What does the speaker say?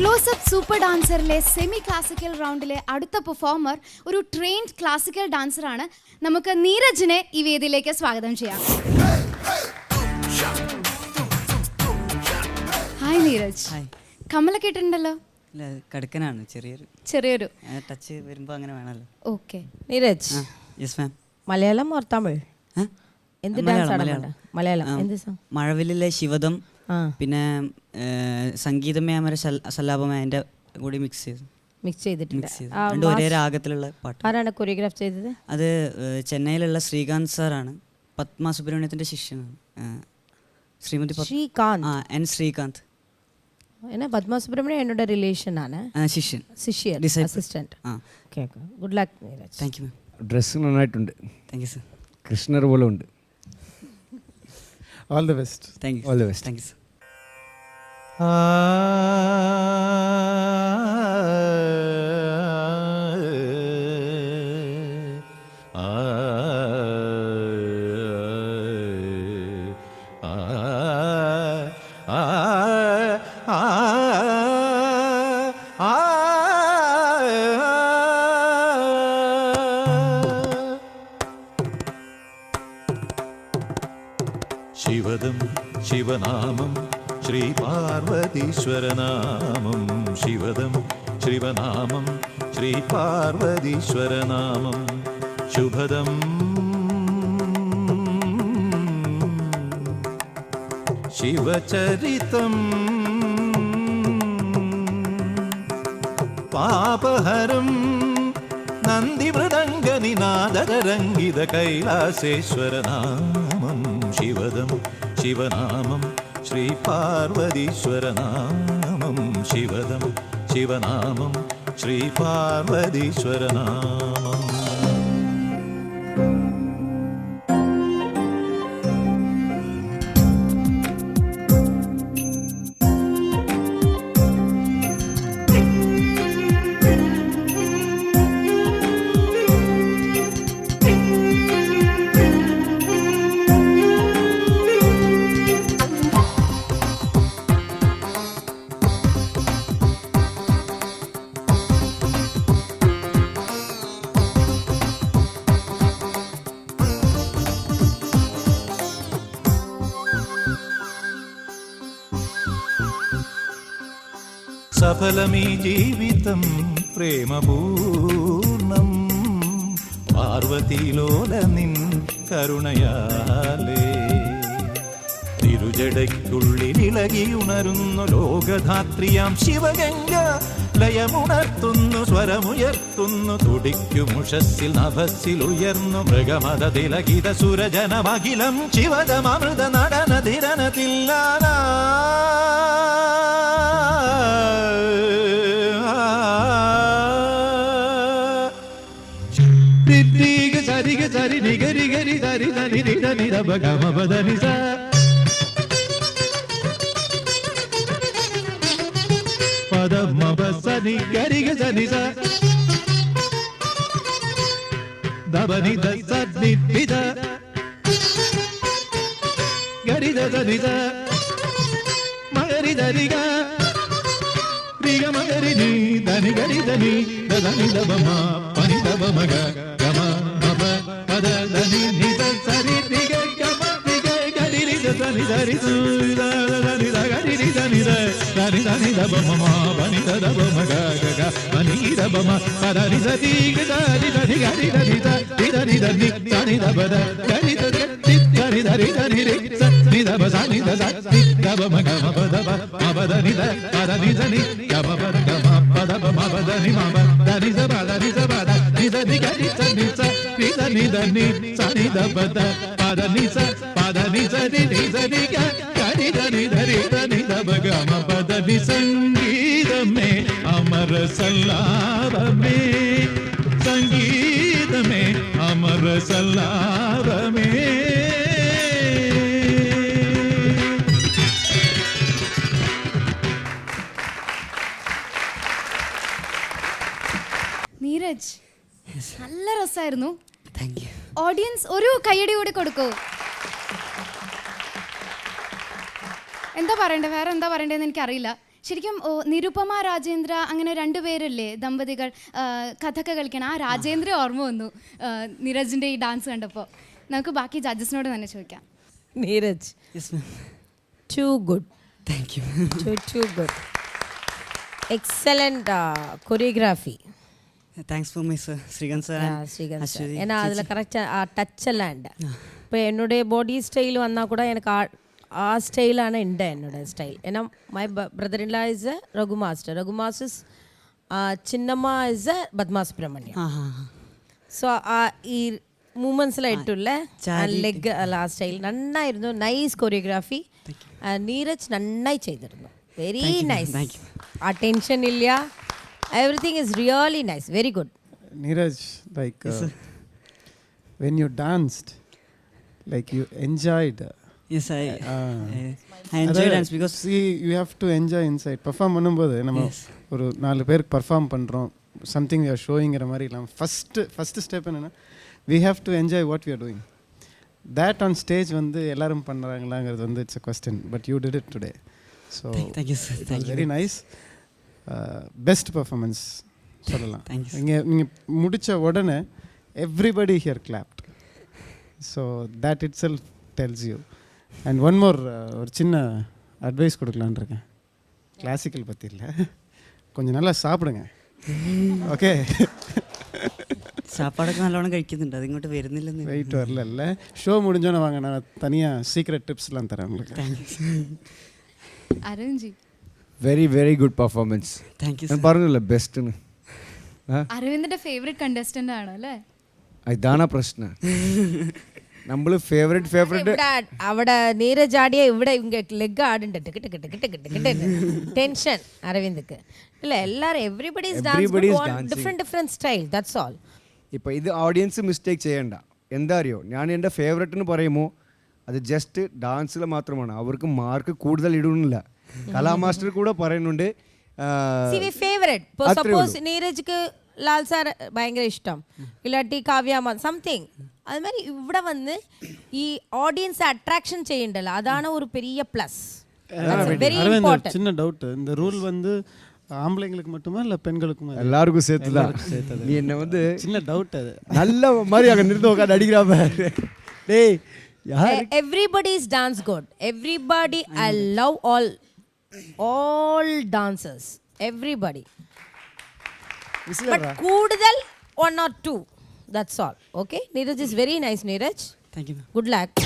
Close-up super ഡാൻസറിലെ semi classical റൗണ്ടിലെ അടുത്ത performer ഒരു trained classical ഡാൻസറാണ്. നമുക്ക് നീരജിനെ ഈ വേദിയിലേക്ക് സ്വാഗതം ചെയ്യാം. ഹായ് നീരജ്. കമലൊക്കെ ഇട്ടുണ്ടല്ലോ. കടുക്കനാണ്, ചെറിയൊരു ടച്ച് വരുമ്പോൾ അങ്ങനെ വേണമല്ലോ. Okay Neeraj. Yes ma'am. Malayalam or Tamil? എന്ത് ഡാൻസ് ആണ്? മലയാളം. എന്ത് സോങ്? മഴവില്ലിലെ ശിവദം, പിന്നെ സംഗീതമേ അമര സല്ലാപമേ അതിൻ്റെ കൂടി മിക്സ് ചെയ്തിട്ടുണ്ട്. രണ്ടും ഒരേ രാഗത്തിലുള്ള പാട്ട്. ആരാണ് കൊറിയോഗ്രാഫ് ചെയ്തത്? അത് ചെന്നൈയിലുള്ള ശ്രീകാന്ത് സാറാണ്. പത്മ സുബ്രഹ്മണ്യത്തിൻ്റെ ശിഷ്യനാണ്. ശ്രീമതി ശ്രീകാന്ത്. എൻ ശ്രീകാന്ത്. പത്മ സുബ്രഹ്മണ്യം എന്നോട് റിലേഷൻ ആണ്. ശിഷ്യൻ, assistant. Good luck Neeraj. Thank you ma'am. Dress നന്നായിട്ടുണ്ട്. Thank you sir. കൃഷ്ണർ പോലെ ഉണ്ട്. All the best. Thank you. All the best. Thank you, sir. ശിവദം ശിവനാമം ശ്രീ പാർവതീശ്വരനാമം. ശിവദം ശിവനാമം ശ്രീ പാർവതീശ്വരനാമം. ശുഭദം ശിവചരിതം പാപഹരം നന്ദിമൃദംഗനിനാദരംഗിത കൈലാസേശ്വരനാമം. ശിവദം ശിവനാമം ശ്രീ പാർവതീശ്വരനാമം. ശിവദം ശിവനാമം ശ്രീ പാർവതീശ്വരനാമം. സഫലമീ ജീവിതം പ്രേമപൂർണം പാർവതീലോല നിൻ കരുണയാലേ. തിരുജടയ്ക്കുള്ളിലിളകിയുണരുന്നു ലോകധാത്രിയാം ശിവഗംഗ. ലയമുണർത്തുന്നു സ്വരമുയർത്തുന്നു തുടിക്കുമുഷസ്സിൽ നഭസ്സിൽ ഉയർന്നു മൃഗമത തിലകിത സുരജനമഖിലം. ശിവദമൃത നടനധിരനതില്ലാന സരിഗ സരി നിഗരി ഗരി സരി സനി നിധ നിധ ഭഗമ പദനി സ. പദമ സനി ഗരി ഗ സനി സ ദബനി ദ സനി നിധ ഗരി ദ സനി സ മഗരി ദരി ഗ രിഗ മഗരി നി ധനി ഗരി ധനി ദനി ദബമ പനി ദബമ ഗ ഗമ മബ പദ ധനി നിധ സരി രിഗ ഗമ രിഗ ഗരി രി ധനി ധരി സു ധനി ധ ഗരി രി ധനി ധ ധനി ധനി ദബമ മ പനി ദബമ ഗ ഗ ഗ പനി ദബമ പദ രി സരി ഗ ധനി ധനി ഗരി ധനി ധ രി ധനി ധനി ധനി ദബദ ഗരി ധ രി ധനി ധരി ധനി രി സ നി ദബ സ നി ദ സ നി ദബമ ഗമ പദ ബ മ പദ നി ധ പദ നി ധനി ഗമ പദ ഗമ പദ ബ മ പദ നി മ പ ധനി സ പദ നി സ പദ നി ധ നി ഗരി സ നി സ നി ധ നി ധനി സ നി ദബദ പദ നി സ നി നി സ നി ഗ ഗരി ധനി ധരി ധനി ദബ ഗമ പദ നി. സംഗീതമേ അമര സല്ലാപമേ സംഗീതമേ അമര സല്ലാപമേ. നീരജ് നല്ല രസമായിരുന്നു. Thank you. ഓഡിയൻസ് ഒരു കയ്യടി കൂടി കൊടുക്കൂ. എന്താ പറയണ്ടേ, വേറെ എന്താ പറയണ്ടേന്ന് എനിക്കറിയില്ല. ശരിക്കും നിരുപമ രാജേന്ദ്ര അങ്ങനെ രണ്ടുപേരല്ലേ ദമ്പതികൾ കഥക്ക് കളിക്കണം. ആ രാജേന്ദ്ര ഓർമ്മ വന്നു നീരജിൻ്റെ ഈ ഡാൻസ് കണ്ടപ്പോൾ. നമുക്ക് ബാക്കി ജഡ്ജസിനോട് തന്നെ ചോദിക്കാം. Neeraj yes ma'am. Too good, thank you. Too good, excellent choreography. Thanks for my sir Srikanth sir. Srikanth sir. ஏன்னா அதில் கரெக்டாக டச் எல்லாம் ഉണ്ട്. இப்போ என்னுடைய பாடி ஸ்டைல் வந்தால் கூட எனக்கு ആ സ്റ്റൈലാണ് ഉണ്ട് എന്നോட സ്റ്റൈൽ. ஏன்னா my brother in law is a Raghu master. Raghu master Chinnamma is a Padma Subrahmanyam. So ഈ മൂമെന്റ്സിലായിട്ടുള്ള ലെഗ് ആ സ്റ്റൈൽ നന്നായിരുന്നു. Nice choreography. നീരജ് നന്നായി ചെയ്തിരുന്നു. Very nice. ആ ടെൻഷൻ ഇല്ല. Everything is really nice. Very good. Neeraj, like when you danced, like you enjoyed. Yes, I enjoy dance because see, you have to enjoy inside. Perform பண்ணும்போது நம்ம ஒரு 4 பேருக்கு perform பண்றோம், something we are showing ங்கற மாதிரி இல்ல. first step என்னன்னா we have to enjoy what we are doing. That on stage வந்து எல்லாரும் பண்றாங்களாங்கிறது வந்து it's a question, but you did it today. So thank you sir. Thank you. Very nice. Best performance சொல்லலாம். நீங்க முடிச்ச உடனே everybody here clapped. So that itself tells you. And one more ஒரு சின்ன advice கொடுக்கலான்னு இருக்கேன். கிளாசிக்கல் பற்றி இல்லை, கொஞ்சம் நல்லா சாப்பிடுங்க. ഓക്കെ. സാപ്പാടൊക്കെ നല്ലോണം കഴിക്കുന്നുണ്ട്, അത് ഇങ്ങോട്ട് വരുന്നില്ലെന്ന്. വെയിറ്റ് വരലല്ലേ. ഷോ മുടിஞ்சோன்னு വാங்க, நான் தனியாக சீக்ரெட் டிப்ஸ்லாம் தரேன் உங்களுக்கு. Thank you. അരുൺജി, very very good performance. Thank you. ഞാൻ പറഞ്ഞല്ലോ ബെസ്റ്റ്. അരവിന്ദിന്റെ ഫേവറേറ്റ് കണ്ടസ്റ്റന്റ് ആണ് അല്ലേ? ഇതാണ് പ്രശ്നം. നമ്മൾ ഫേവറേറ്റ് അവിടെ നീരജ് ആടിയ ഇവിടെ ലെഗ് ആടുണ്ട്. ടെൻഷൻ അരവിന്ദ്ക്ക് ഇല്ല. എല്ലാരും everybody's different style. That's all. ഇപ്പോൾ ഇത് ഓഡിയൻസ് മിസ്റ്റേക്ക് ചെയ്യണ്ട. എന്താ അറിയോ, ഞാൻ എൻ്റെ ഫേവറേറ്റ് എന്ന് പറയുമ്പോൾ അത് ജസ്റ്റ് ഡാൻസിൽ മാത്രമാണ്. അവർക്ക് മാർക്ക് കൂടുതൽ ഇടുന്നില്ല. കലാമാസ്റ്റർ കൂടെ പറയുന്നുണ്ട് ഫേവറേറ്റ്. സപ്പോസ് നീരജ്ക്ക് ലാൽ സാർ ഭയങ്കര ഇഷ്ടം, ഇല്ലാട്ടി കാവ്യാമ സംതിങ്. അതുമാതിരി ഇവിടെ വന്ന് ഈ ഓഡിയൻസ് അട്രാക്ഷൻ ചെയ്യണ്ടല്ലോ, അതാണ് ഒരു പെരിയ പ്ലസ്. വെരി ഇമ്പോർട്ടன்ட். சின்ன டவுட், இந்த ரூல் வந்து ஆம்பளைங்களுக்கு மட்டுமா இல்லை பெண்களுக்குமா? எல்லாருக்கும் சேர்த்து தான். நீ என்ன வந்து சின்ன டவுட், அது நல்ல மாதிரி அங்கே நிறுத்த உட்காந்து அடிக்கிறாம. டேய் everybody's dance good. Everybody, I love all dancers, everybody. But കൂടുതൽ 1 or 2, that's all. Okay, Neeraj is very nice. Neeraj, thank you. good luck.